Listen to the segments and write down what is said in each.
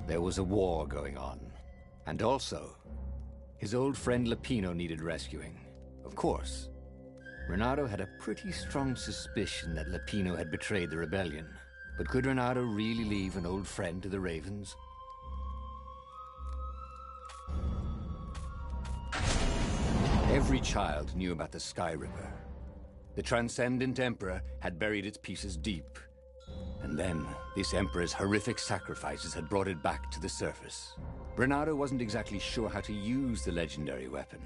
There was a war going on. And also, his old friend Lupino needed rescuing. Of course. Renato had a pretty strong suspicion that Lupino had betrayed the rebellion. But could Renato really leave an old friend to the Ravens? Every child knew about the Sky Ripper. The Transcendent Emperor had buried its pieces deep. And then, this Emperor's horrific sacrifices had brought it back to the surface. Renato wasn't exactly sure how to use the legendary weapon.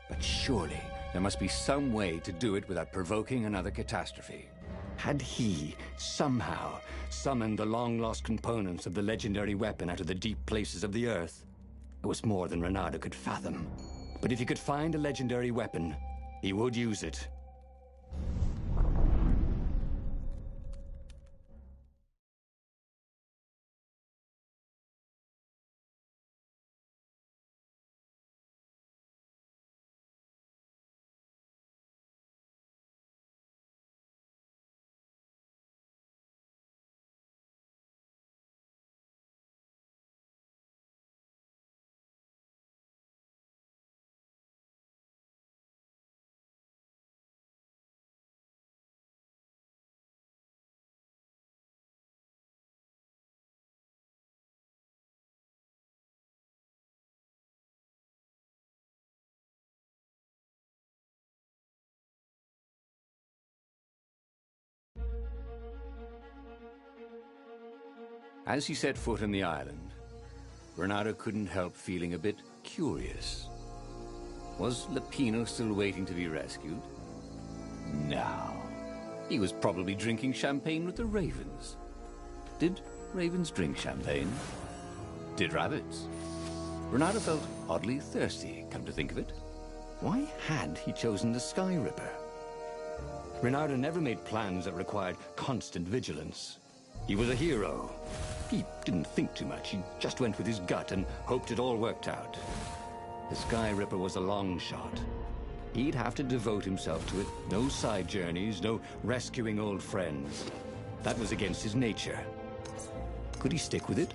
But surely, there must be some way to do it without provoking another catastrophe. Had he, somehow, summoned the long-lost components of the legendary weapon out of the deep places of the Earth? It was more than Renato could fathom. But if he could find a legendary weapon, he would use it. As he set foot on the island, Renato couldn't help feeling a bit curious. Was Lupino still waiting to be rescued? No. He was probably drinking champagne with the ravens. Did ravens drink champagne? Did rabbits? Renato felt oddly thirsty, come to think of it. Why had he chosen the Sky Ripper? Renato never made plans that required constant vigilance. He was a hero. He didn't think too much. He just went with his gut and hoped it all worked out. The Sky Ripper was a long shot. He'd have to devote himself to it. No side journeys, no rescuing old friends. That was against his nature. Could he stick with it?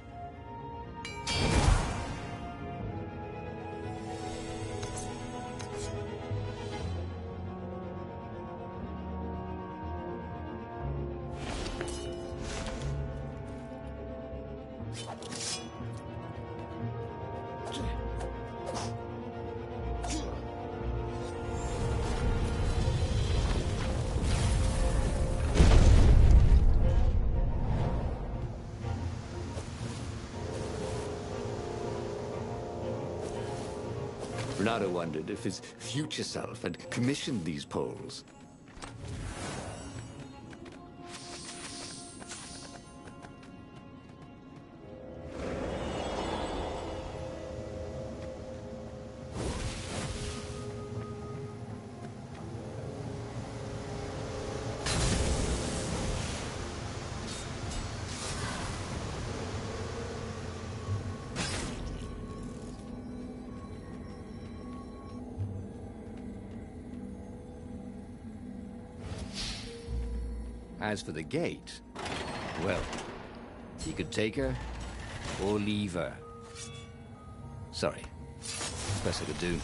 Renato wondered if his future self had commissioned these poles. As for the gate, well, he could take her or leave her. Sorry, best I could do.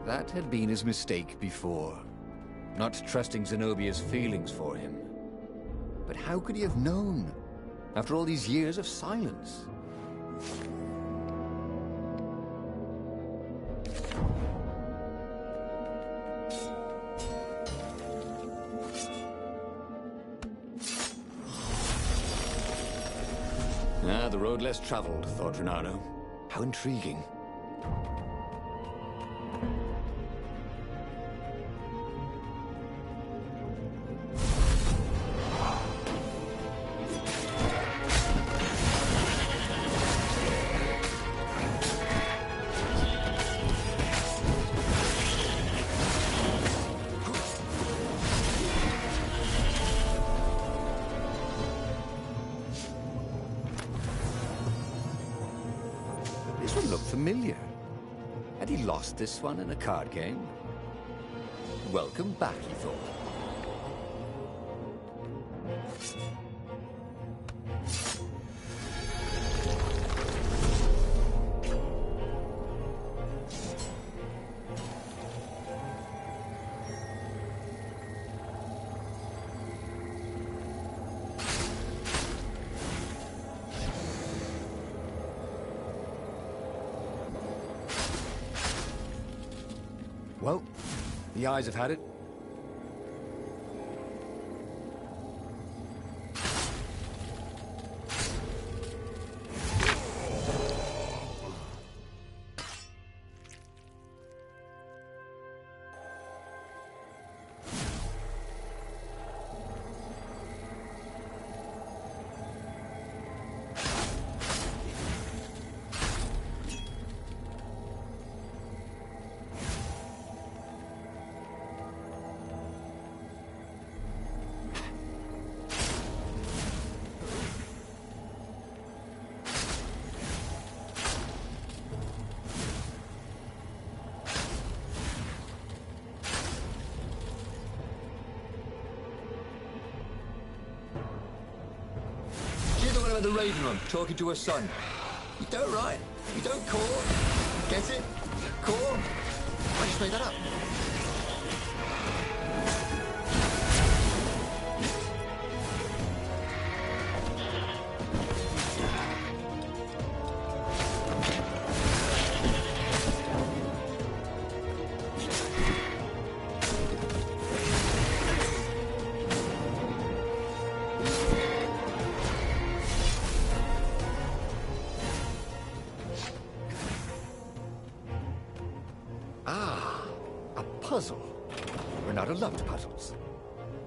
That had been his mistake before, not trusting Zenobia's feelings for him. But how could he have known, after all these years of silence? The road less traveled, thought Renato. How intriguing. This one looked familiar. Had he lost this one in a card game? Welcome back, he thought. Well, the eyes have had it. The Raven Room, talking to her son. You don't write. You don't call. Get it? Call? I just made that up. Puzzle. We're not allowed to puzzles.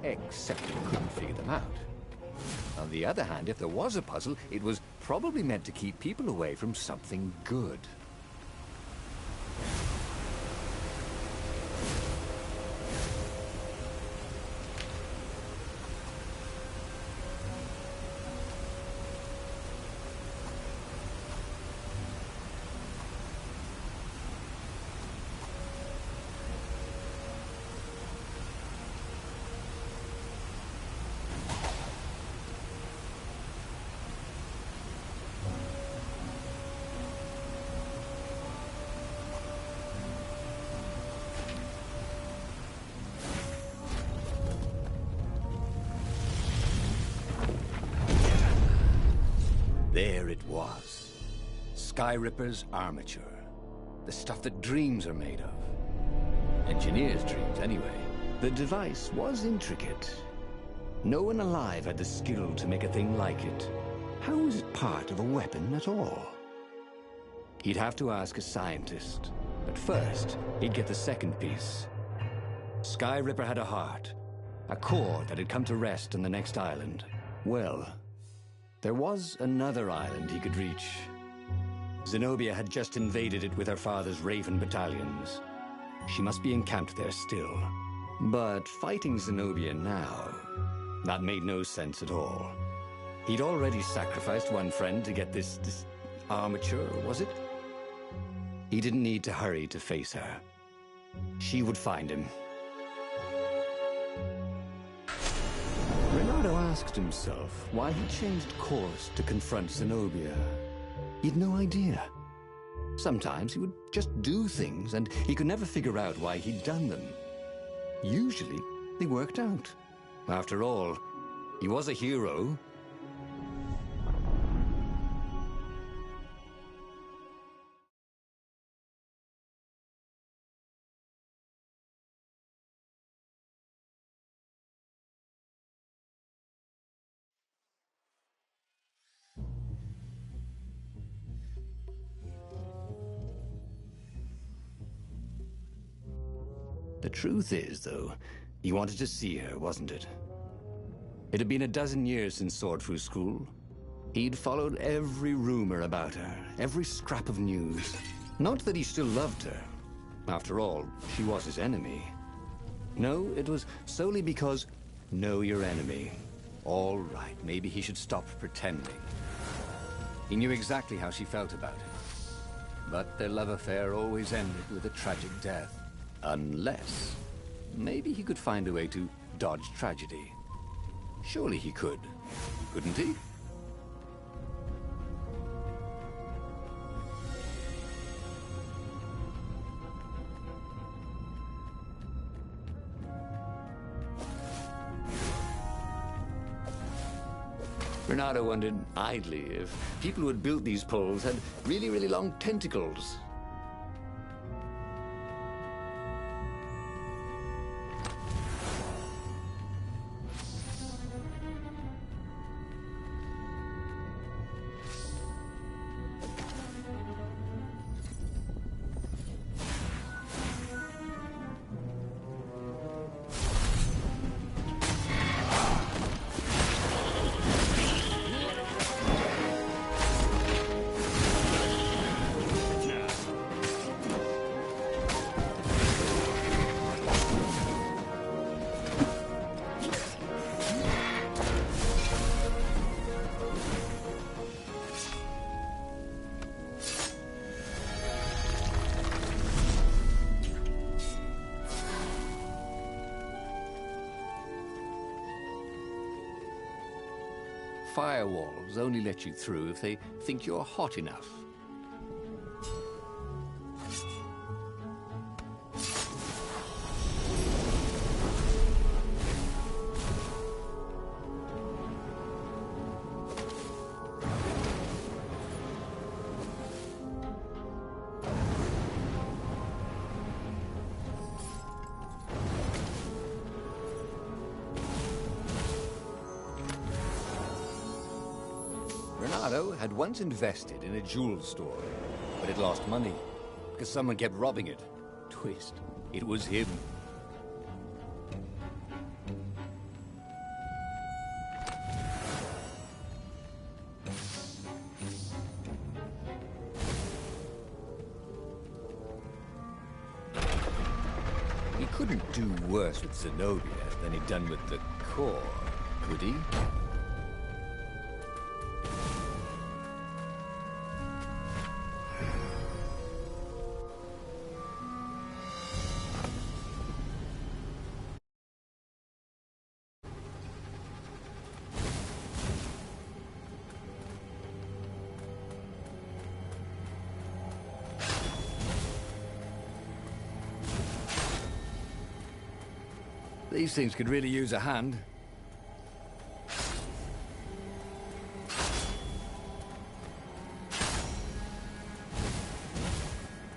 Except we couldn't figure them out. On the other hand, if there was a puzzle, it was probably meant to keep people away from something good. There it was. Skyripper's armature. The stuff that dreams are made of. Engineers' dreams, anyway. The device was intricate. No one alive had the skill to make a thing like it. How was it part of a weapon at all? He'd have to ask a scientist. But first, he'd get the second piece. Skyripper had a heart. A core that had come to rest on the next island. Well, there was another island he could reach. Zenobia had just invaded it with her father's Raven battalions. She must be encamped there still. But fighting Zenobia now, that made no sense at all. He'd already sacrificed one friend to get this armature, was it? He didn't need to hurry to face her. She would find him. Renato asked himself why he changed course to confront Zenobia. He'd no idea. Sometimes he would just do things, and he could never figure out why he'd done them. Usually, they worked out. After all, he was a hero. The truth is, though, he wanted to see her, wasn't it? It had been a dozen years since Swordfu School. He'd followed every rumor about her, every scrap of news. Not that he still loved her. After all, she was his enemy. No, it was solely because, know your enemy. All right, maybe he should stop pretending. He knew exactly how she felt about him. But their love affair always ended with a tragic death. Unless, maybe he could find a way to dodge tragedy. Surely he could, couldn't he? Bernardo wondered idly if people who had built these poles had really, really long tentacles. Firewalls only let you through if they think you're hot enough. Bernardo had once invested in a jewel store, but it lost money because someone kept robbing it. Twist, it was him. He couldn't do worse with Zenobia than he'd done with the core, could he? These things could really use a hand.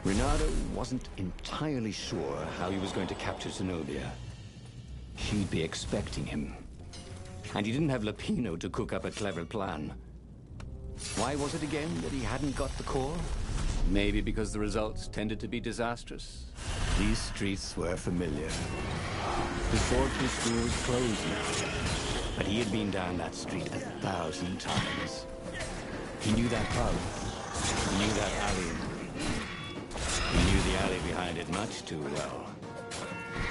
Bernardo wasn't entirely sure how he was going to capture Zenobia. She'd be expecting him. And he didn't have Lapino to cook up a clever plan. Why was it again that he hadn't got the core? Maybe because the results tended to be disastrous. These streets were familiar. The Swordfu School was closed now, but he had been down that street 1,000 times. He knew that pub. He knew that alley. He knew the alley behind it much too well.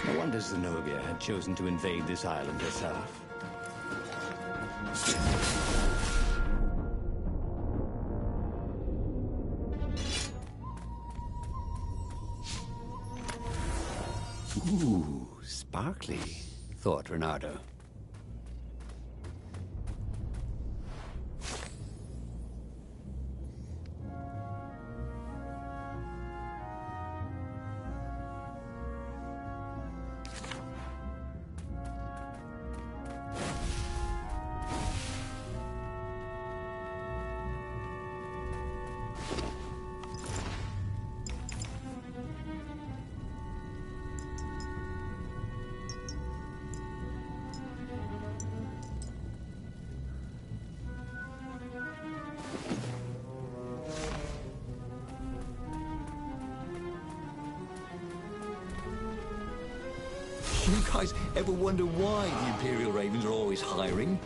No wonder Zenobia had chosen to invade this island herself. Ooh, sparkly, thought Bernardo. You guys ever wonder why the Imperial Ravens are always hiring?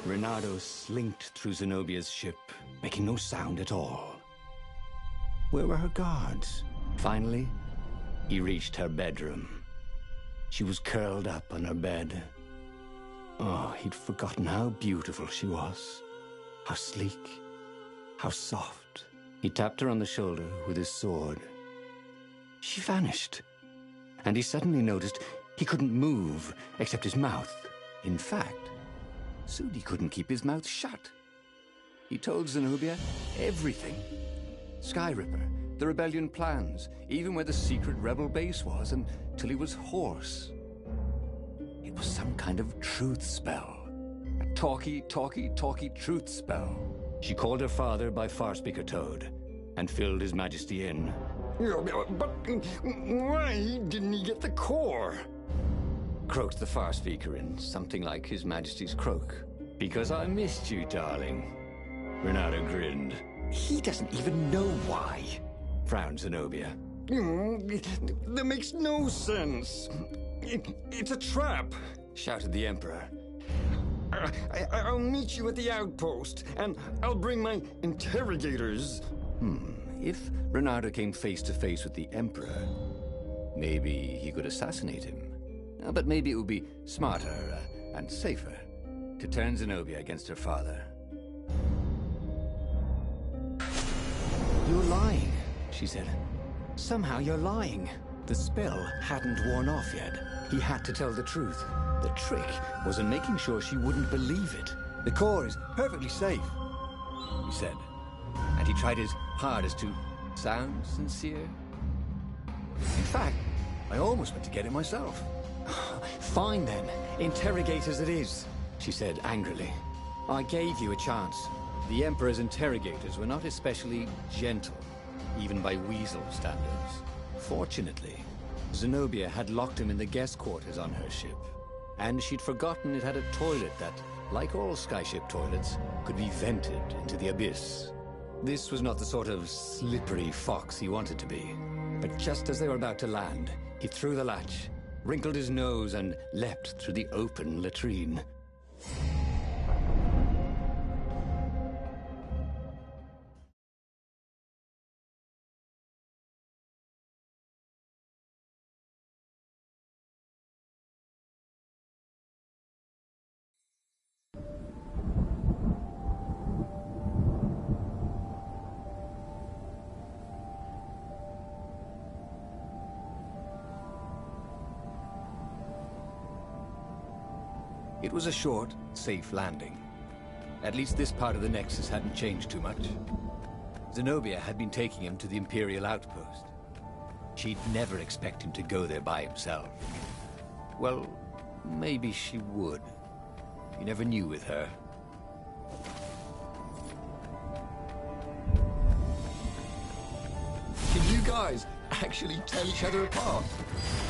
Reynardo slinked through Zenobia's ship, making no sound at all. Where were her guards? Finally, he reached her bedroom. She was curled up on her bed. Oh, he'd forgotten how beautiful she was. How sleek, how soft. He tapped her on the shoulder with his sword. She vanished. And he suddenly noticed he couldn't move except his mouth. In fact, Sudi couldn't keep his mouth shut. He told Zenobia everything. Skyripper, the rebellion plans, even where the secret rebel base was, until he was hoarse. It was some kind of truth spell. A talky truth spell. She called her father by Farspeaker Toad and filled His Majesty in. But why didn't he get the core? Croaked the Farspeaker in something like His Majesty's croak. Because I missed you, darling. Reynardo grinned. He doesn't even know why, frowned Zenobia. That makes no sense. It's a trap, Shouted the Emperor. I'll meet you at the outpost, and I'll bring my interrogators. If Reynardo came face to face with the Emperor, maybe he could assassinate him. But maybe it would be smarter and safer to turn Zenobia against her father. You're lying, she said. Somehow you're lying. The spell hadn't worn off yet. He had to tell the truth. The trick was in making sure she wouldn't believe it. The core is perfectly safe, he said. And he tried his hardest to sound sincere. In fact, I almost went to get it myself. Fine then, interrogators it is, she said angrily. I gave you a chance. The Emperor's interrogators were not especially gentle, even by weasel standards. Fortunately, Zenobia had locked him in the guest quarters on her ship, and she'd forgotten it had a toilet that, like all skyship toilets, could be vented into the abyss. This was not the sort of slippery fox he wanted to be. But just as they were about to land, he threw the latch, wrinkled his nose, and leapt through the open latrine. It was a short, safe landing. At least this part of the Nexus hadn't changed too much. Zenobia had been taking him to the Imperial outpost. She'd never expect him to go there by himself. Well, maybe she would. You never knew with her. Can you guys actually tell each other apart?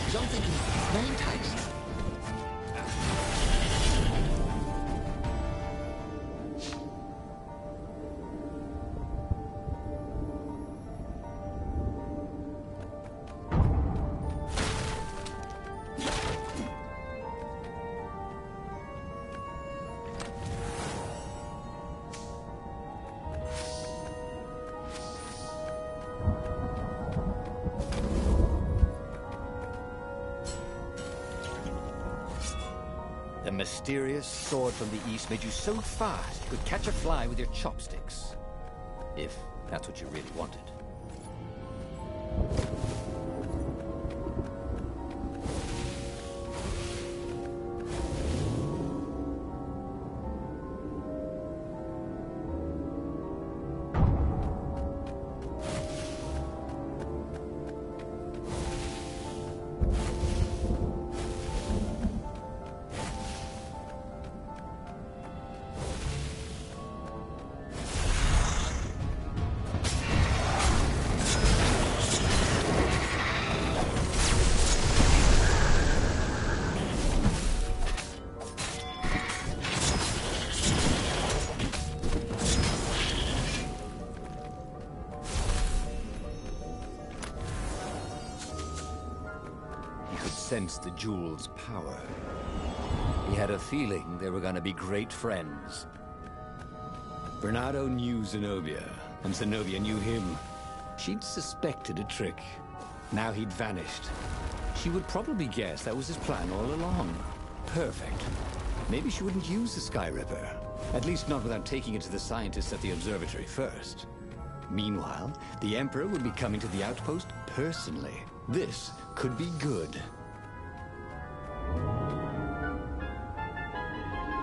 Because I'm thinking plain taste. The mysterious sword from the east made you so fast you could catch a fly with your chopsticks. If that's what you really wanted. sensed the jewel's power. He had a feeling they were going to be great friends. Bernardo knew Zenobia, and Zenobia knew him. She'd suspected a trick. Now he'd vanished. She would probably guess that was his plan all along. Perfect. Maybe she wouldn't use the Sky Ripper. At least not without taking it to the scientists at the observatory first. Meanwhile, the Emperor would be coming to the outpost personally. This could be good.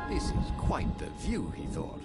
This is quite the view, he thought.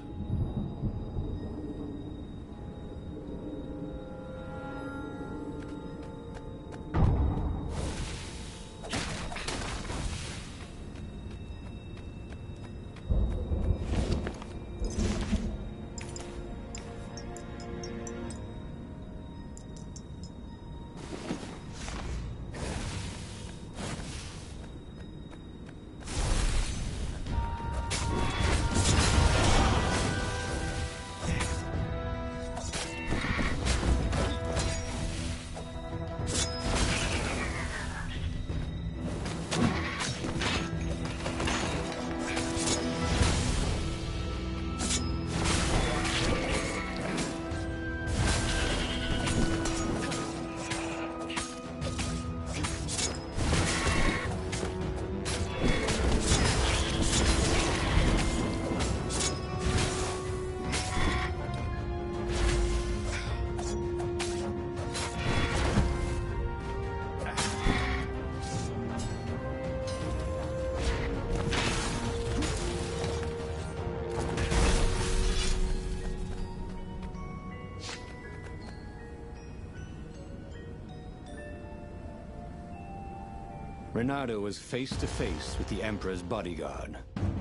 Bernardo was face to face with the Emperor's bodyguard.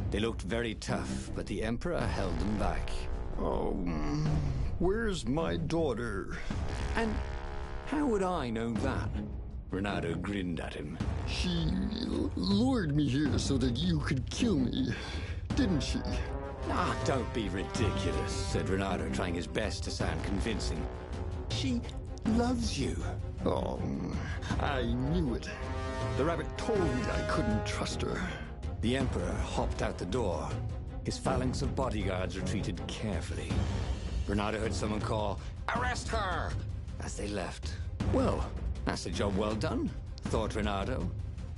They looked very tough, but the Emperor held them back. Oh, where's my daughter? And how would I know that? Bernardo grinned at him. She lured me here so that you could kill me, didn't she? Ah, don't be ridiculous, said Bernardo, trying his best to sound convincing. She loves you. Oh, I knew it. The rabbit told me I couldn't trust her. The Emperor hopped out the door. His phalanx of bodyguards retreated carefully. Bernardo heard someone call, "Arrest her!" as they left. Well, that's a job well done, thought Bernardo.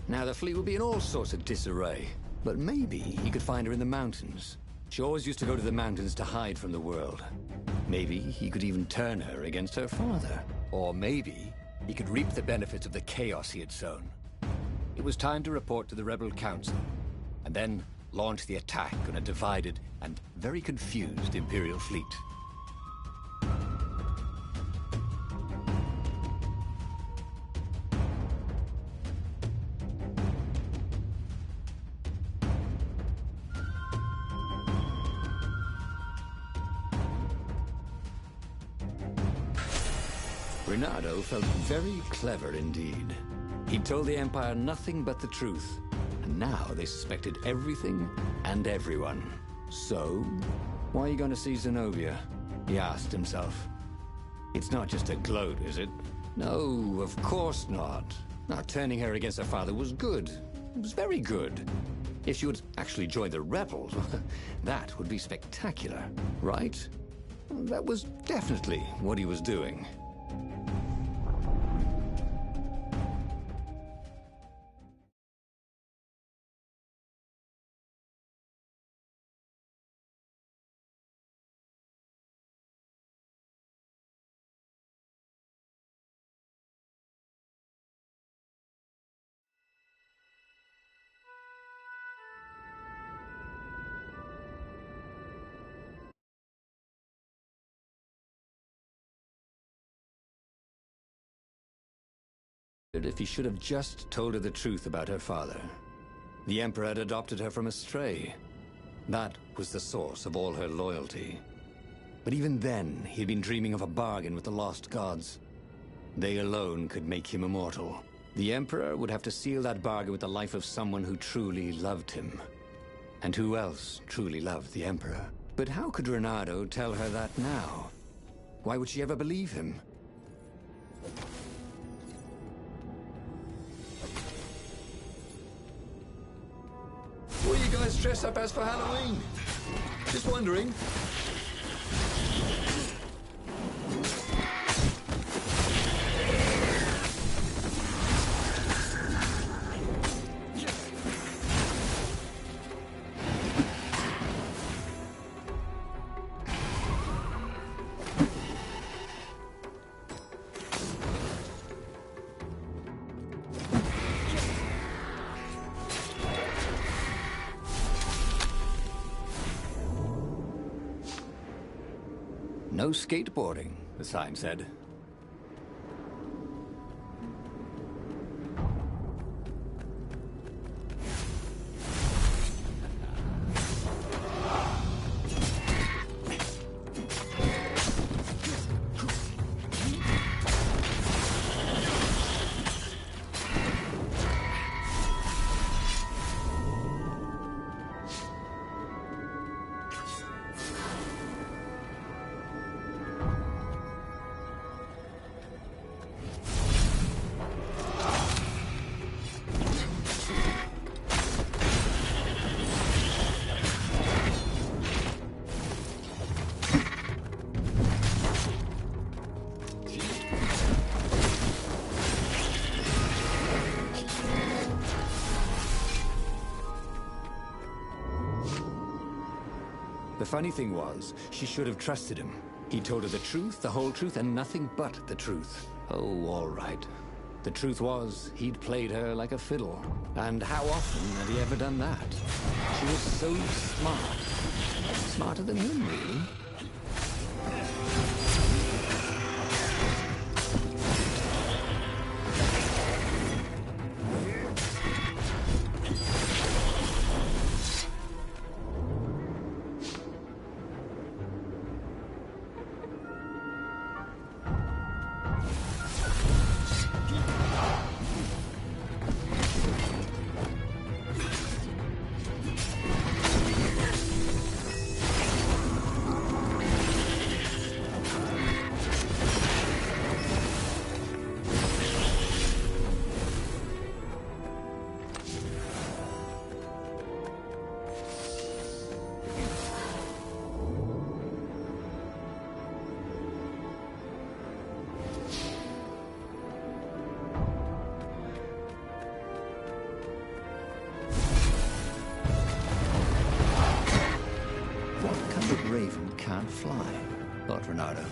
Now the fleet will be in all sorts of disarray. But maybe he could find her in the mountains. She always used to go to the mountains to hide from the world. Maybe he could even turn her against her father. Or maybe he could reap the benefits of the chaos he had sown. It was time to report to the Rebel Council, and then launch the attack on a divided and very confused Imperial fleet. Bernardo felt very clever indeed. He told the Empire nothing but the truth, and now they suspected everything and everyone. So, why are you going to see Zenobia? He asked himself. It's not just a gloat, is it? No, of course not. Now, turning her against her father was good. It was very good. If she would actually join the rebels, that would be spectacular, right? That was definitely what he was doing. If he should have just told her the truth about her father. The Emperor had adopted her from a stray. That was the source of all her loyalty. But even then, he had been dreaming of a bargain with the lost gods. They alone could make him immortal. The Emperor would have to seal that bargain with the life of someone who truly loved him. And who else truly loved the Emperor? But how could Bernardo tell her that now? Why would she ever believe him? dress up as for Halloween? Just wondering. No skateboarding, the sign said. The funny thing was, she should have trusted him. He told her the truth, the whole truth, and nothing but the truth. Oh, all right. The truth was, he'd played her like a fiddle. And how often had he ever done that? She was so smart. Smarter than him, really. Raven can't fly, thought Renato.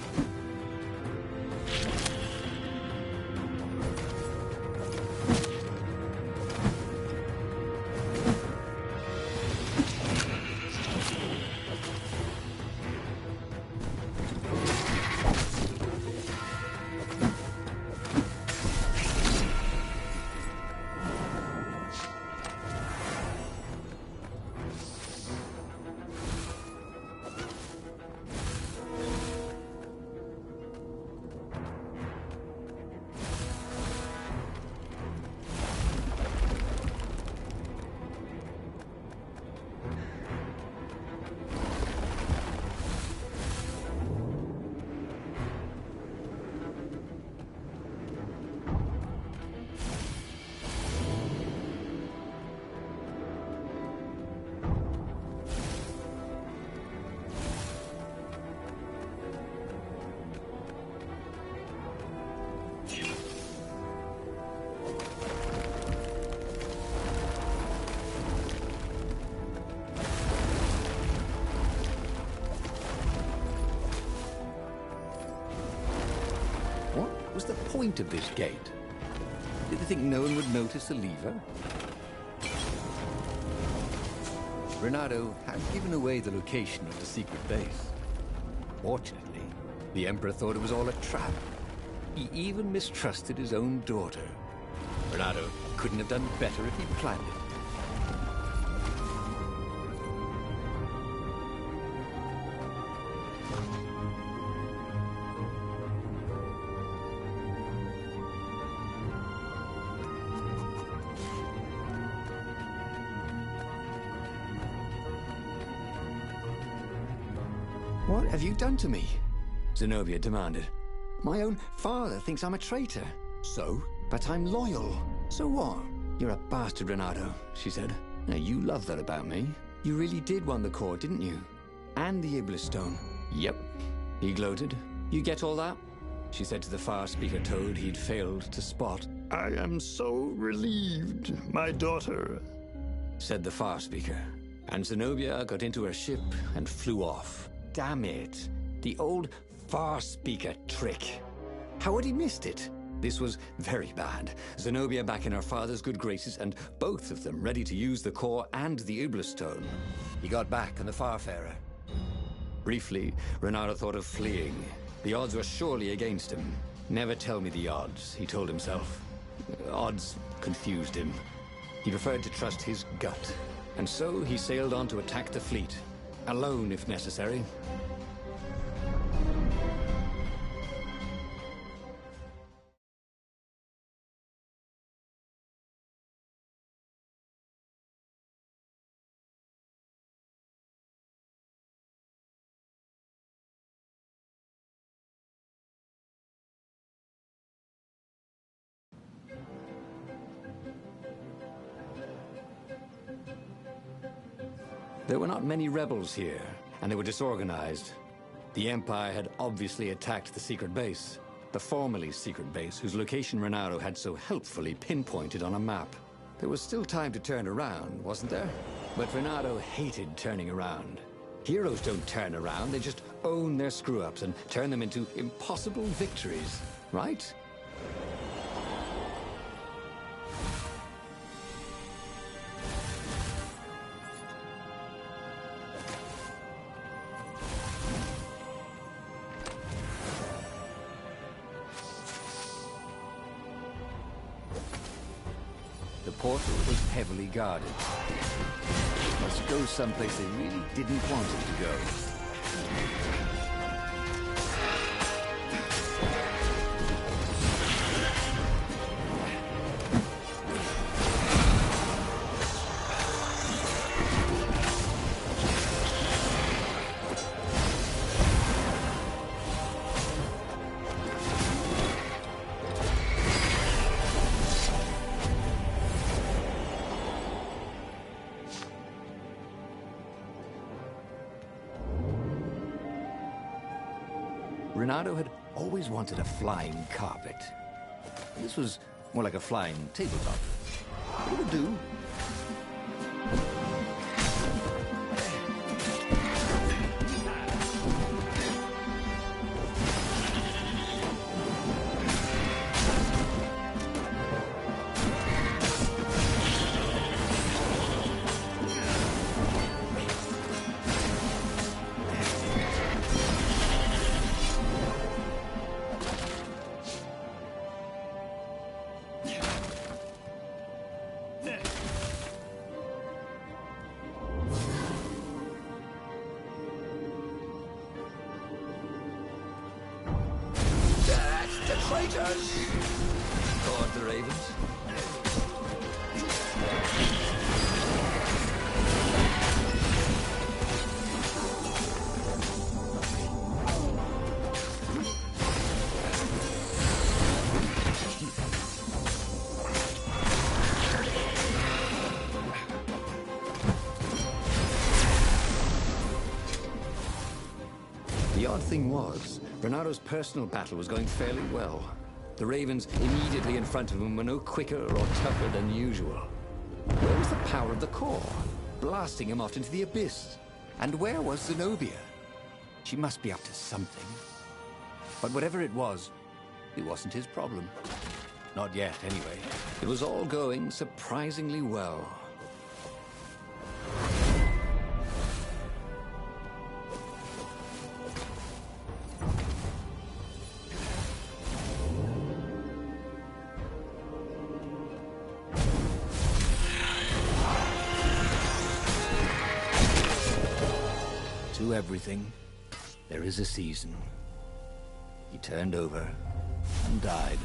What was the point of this gate? Did they think no one would notice the lever? Renato had given away the location of the secret base. Fortunately, the Emperor thought it was all a trap. He even mistrusted his own daughter. Renato couldn't have done better if he'd planned it. What have you done to me? Zenobia demanded. My own father thinks I'm a traitor. So? But I'm loyal. So what? You're a bastard, Renato, she said. Now, you love that about me. You really did want the core, didn't you? And the Iblis stone. Yep, he gloated. You get all that? She said to the far speaker toad he'd failed to spot. I am so relieved, my daughter, said the far speaker. And Zenobia got into her ship and flew off. Damn it. The old far speaker trick. How had he missed it? This was very bad. Zenobia back in her father's good graces, and both of them ready to use the core and the Iblis stone. He got back on the Farfarer. Briefly, Renato thought of fleeing. The odds were surely against him. Never tell me the odds, he told himself. Odds confused him. He preferred to trust his gut. And so he sailed on to attack the fleet. Alone, if necessary. There were not many rebels here, and they were disorganized. The Empire had obviously attacked the secret base, the formerly secret base whose location Renato had so helpfully pinpointed on a map. There was still time to turn around, wasn't there? But Renato hated turning around. Heroes don't turn around, they just own their screw-ups and turn them into impossible victories, right? The portal was heavily guarded. Must go someplace they really didn't want it to go. Renato had always wanted a flying carpet. This was more like a flying tabletop. It would do. Traitors! Roared the ravens. The odd thing was, Renato's personal battle was going fairly well. The ravens immediately in front of him were no quicker or tougher than usual. Where was the power of the core, blasting him off into the abyss? And where was Zenobia? She must be up to something. But whatever it wasn't his problem. Not yet, anyway. It was all going surprisingly well. To everything, there is a season. He turned over and died.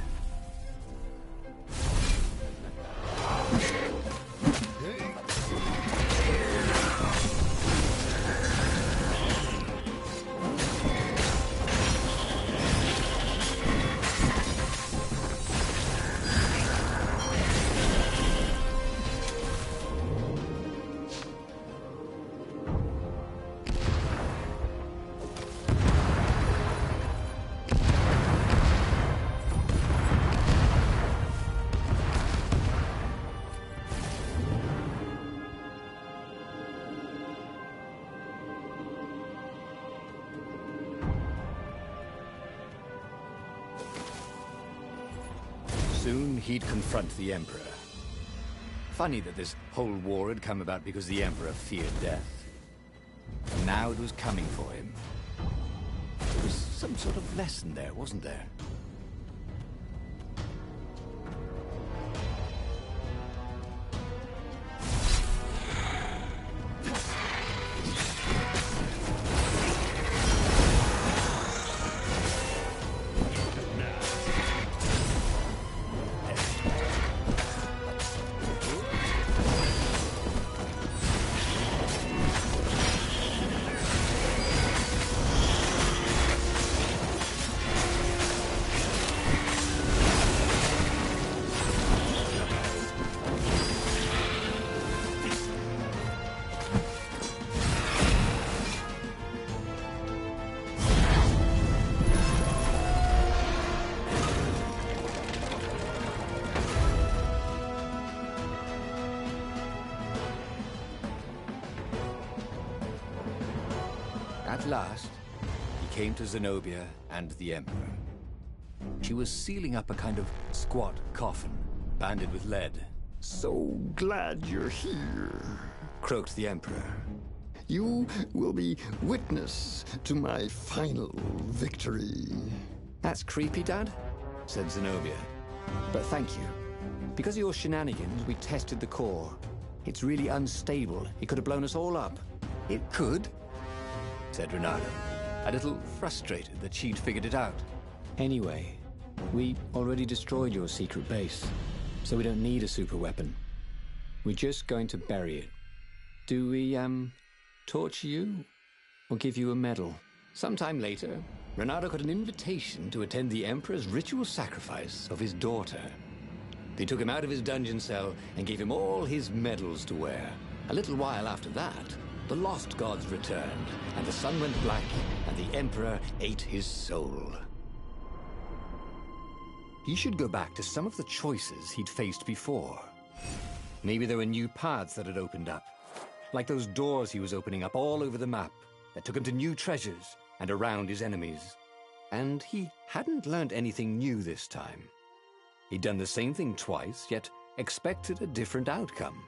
Soon he'd confront the Emperor. Funny that this whole war had come about because the Emperor feared death. And now it was coming for him. There was some sort of lesson there, wasn't there? At last, he came to Zenobia and the Emperor. She was sealing up a kind of squat coffin, banded with lead. So glad you're here. Croaked the Emperor. You will be witness to my final victory. That's creepy, Dad, said Zenobia. But thank you. Because of your shenanigans, we tested the core. It's really unstable. It could have blown us all up. It could, said Renato, a little frustrated that she'd figured it out. Anyway, we already destroyed your secret base, so we don't need a super weapon. We're just going to bury it. Do we, torture you? Or give you a medal? Sometime later, Renato got an invitation to attend the Emperor's ritual sacrifice of his daughter. They took him out of his dungeon cell and gave him all his medals to wear. A little while after that, the lost gods returned, and the sun went black, and the Emperor ate his soul. He should go back to some of the choices he'd faced before. Maybe there were new paths that had opened up, like those doors he was opening up all over the map that took him to new treasures and around his enemies. And he hadn't learned anything new this time. He'd done the same thing twice, yet expected a different outcome.